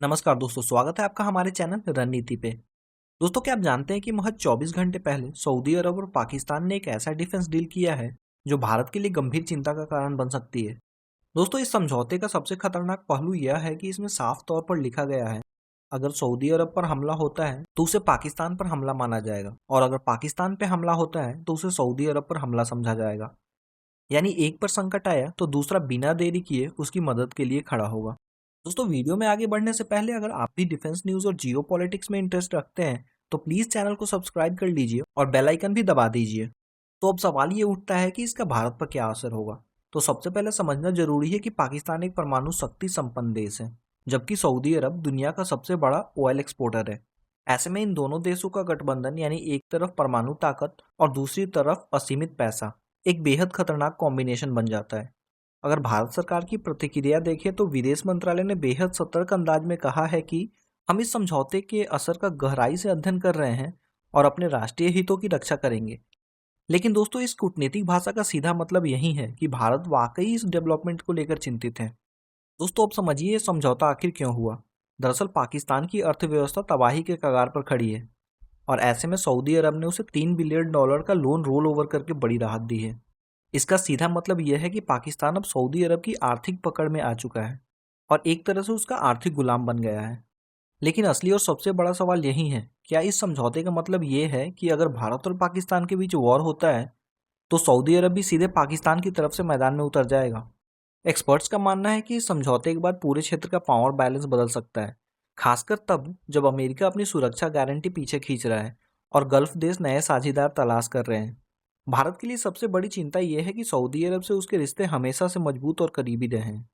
नमस्कार दोस्तों, स्वागत है आपका हमारे चैनल रणनीति पे। दोस्तों, क्या आप जानते हैं कि महज 24 घंटे पहले सऊदी अरब और पाकिस्तान ने एक ऐसा डिफेंस डील किया है जो भारत के लिए गंभीर चिंता का कारण बन सकती है। दोस्तों, इस समझौते का सबसे खतरनाक पहलू यह है कि इसमें साफ तौर पर लिखा गया है, अगर सऊदी अरब पर हमला होता है तो उसे पाकिस्तान पर हमला माना जाएगा, और अगर पाकिस्तान पर हमला होता है तो उसे सऊदी अरब पर हमला समझा जाएगा। यानी एक पर संकट आया तो दूसरा बिना देरी किए उसकी मदद के लिए खड़ा होगा। दोस्तों, वीडियो में आगे बढ़ने से पहले अगर आप भी डिफेंस न्यूज और जियो पॉलिटिक्स में इंटरेस्ट रखते हैं तो प्लीज चैनल को सब्सक्राइब कर लीजिए और बेल आइकन भी दबा दीजिए। तो अब सवाल ये उठता है कि इसका भारत पर क्या असर होगा। तो सबसे पहले समझना जरूरी है कि पाकिस्तान एक परमाणु शक्ति संपन्न देश है, जबकि सऊदी अरब दुनिया का सबसे बड़ा ऑयल एक्सपोर्टर है। ऐसे में इन दोनों देशों का गठबंधन, यानी एक तरफ परमाणु ताकत और दूसरी तरफ असीमित पैसा, एक बेहद खतरनाक कॉम्बिनेशन बन जाता है। अगर भारत सरकार की प्रतिक्रिया देखें तो विदेश मंत्रालय ने बेहद सतर्क अंदाज में कहा है कि हम इस समझौते के असर का गहराई से अध्ययन कर रहे हैं और अपने राष्ट्रीय हितों की रक्षा करेंगे। लेकिन दोस्तों, इस कूटनीतिक भाषा का सीधा मतलब यही है कि भारत वाकई इस डेवलपमेंट को लेकर चिंतित है। दोस्तों, अब समझिए ये समझौता आखिर क्यों हुआ। दरअसल पाकिस्तान की अर्थव्यवस्था तबाही के कगार पर खड़ी है, और ऐसे में सऊदी अरब ने उसे $3 बिलियन का लोन रोल ओवर करके बड़ी राहत दी है। इसका सीधा मतलब यह है कि पाकिस्तान अब सऊदी अरब की आर्थिक पकड़ में आ चुका है और एक तरह से उसका आर्थिक गुलाम बन गया है। लेकिन असली और सबसे बड़ा सवाल यही है, क्या इस समझौते का मतलब यह है कि अगर भारत और पाकिस्तान के बीच वॉर होता है तो सऊदी अरब भी सीधे पाकिस्तान की तरफ से मैदान में उतर जाएगा। एक्सपर्ट्स का मानना है कि इस समझौते के बाद पूरे क्षेत्र का पावर बैलेंस बदल सकता है, खासकर तब जब अमेरिका अपनी सुरक्षा गारंटी पीछे खींच रहा है और गल्फ देश नए साझेदार तलाश कर रहे हैं। भारत के लिए सबसे बड़ी चिंता यह है कि सऊदी अरब से उसके रिश्ते हमेशा से मजबूत और करीबी रहे हैं,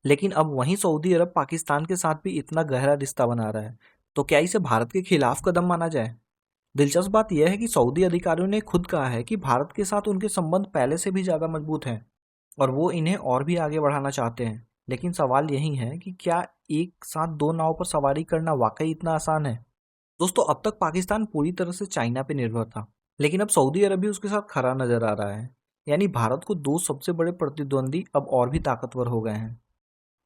लेकिन अब वहीं सऊदी अरब पाकिस्तान के साथ भी इतना गहरा रिश्ता बना रहा है, तो क्या इसे भारत के खिलाफ कदम माना जाए। दिलचस्प बात यह है कि सऊदी अधिकारियों ने खुद कहा है कि भारत के साथ उनके संबंध पहले से भी ज्यादा मजबूत हैं और वो इन्हें और भी आगे बढ़ाना चाहते हैं। लेकिन सवाल यही है कि क्या एक साथ दो नाव पर सवारी करना वाकई इतना आसान है। दोस्तों, अब तक पाकिस्तान पूरी तरह से चाइना पे निर्भर था, लेकिन अब सऊदी अरब भी उसके साथ खड़ा नजर आ रहा है। यानी भारत को दो सबसे बड़े प्रतिद्वंदी अब और भी ताकतवर हो गए हैं।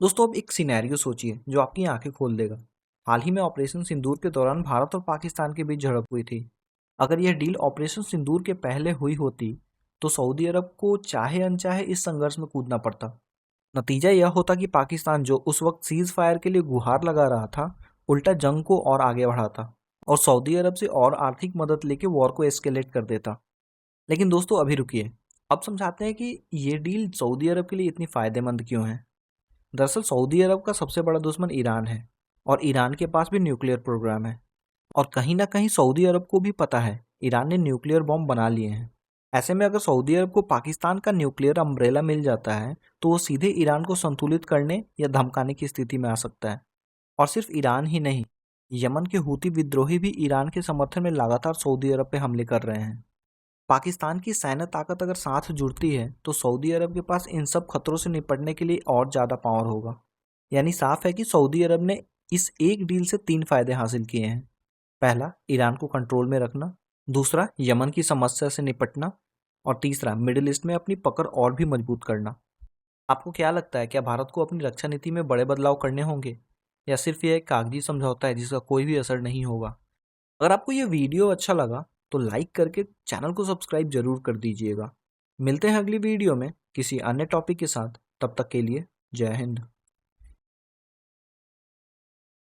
दोस्तों, अब एक सिनेरियो सोचिए जो आपकी आंखें खोल देगा। हाल ही में ऑपरेशन सिंदूर के दौरान भारत और पाकिस्तान के बीच झड़प हुई थी। अगर यह डील ऑपरेशन सिंदूर के पहले हुई होती तो सऊदी अरब को चाहे अनचाहे इस संघर्ष में कूदना पड़ता। नतीजा यह होता कि पाकिस्तान, जो उस वक्त सीज फायर के लिए गुहार लगा रहा था, उल्टा जंग को और आगे बढ़ाता और सऊदी अरब से और आर्थिक मदद लेके वॉर को एस्केलेट कर देता। लेकिन दोस्तों, अभी रुकिए, अब समझाते हैं कि ये डील सऊदी अरब के लिए इतनी फायदेमंद क्यों है। दरअसल सऊदी अरब का सबसे बड़ा दुश्मन ईरान है, और ईरान के पास भी न्यूक्लियर प्रोग्राम है, और कहीं ना कहीं सऊदी अरब को भी पता है ईरान ने न्यूक्लियर बॉम्ब बना लिए हैं। ऐसे में अगर सऊदी अरब को पाकिस्तान का न्यूक्लियर अम्ब्रेला मिल जाता है तो वो सीधे ईरान को संतुलित करने या धमकाने की स्थिति में आ सकता है। और सिर्फ ईरान ही नहीं, यमन के हूती विद्रोही भी ईरान के समर्थन में लगातार सऊदी अरब पे हमले कर रहे हैं। पाकिस्तान की सैन्य ताकत अगर साथ जुड़ती है तो सऊदी अरब के पास इन सब खतरों से निपटने के लिए और ज़्यादा पावर होगा। यानी साफ है कि सऊदी अरब ने इस एक डील से 3 फायदे हासिल किए हैं। पहला, ईरान को कंट्रोल में रखना। दूसरा, यमन की समस्या से निपटना। और तीसरा, मिडिल ईस्ट में अपनी पकड़ और भी मजबूत करना। आपको क्या लगता है, क्या भारत को अपनी रक्षा नीति में बड़े बदलाव करने होंगे, या सिर्फ यह एक कागजी समझौता है जिसका कोई भी असर नहीं होगा। अगर आपको यह वीडियो अच्छा लगा तो लाइक करके चैनल को सब्सक्राइब जरूर कर दीजिएगा। मिलते हैं अगली वीडियो में किसी अन्य टॉपिक के साथ। तब तक के लिए जय हिंद।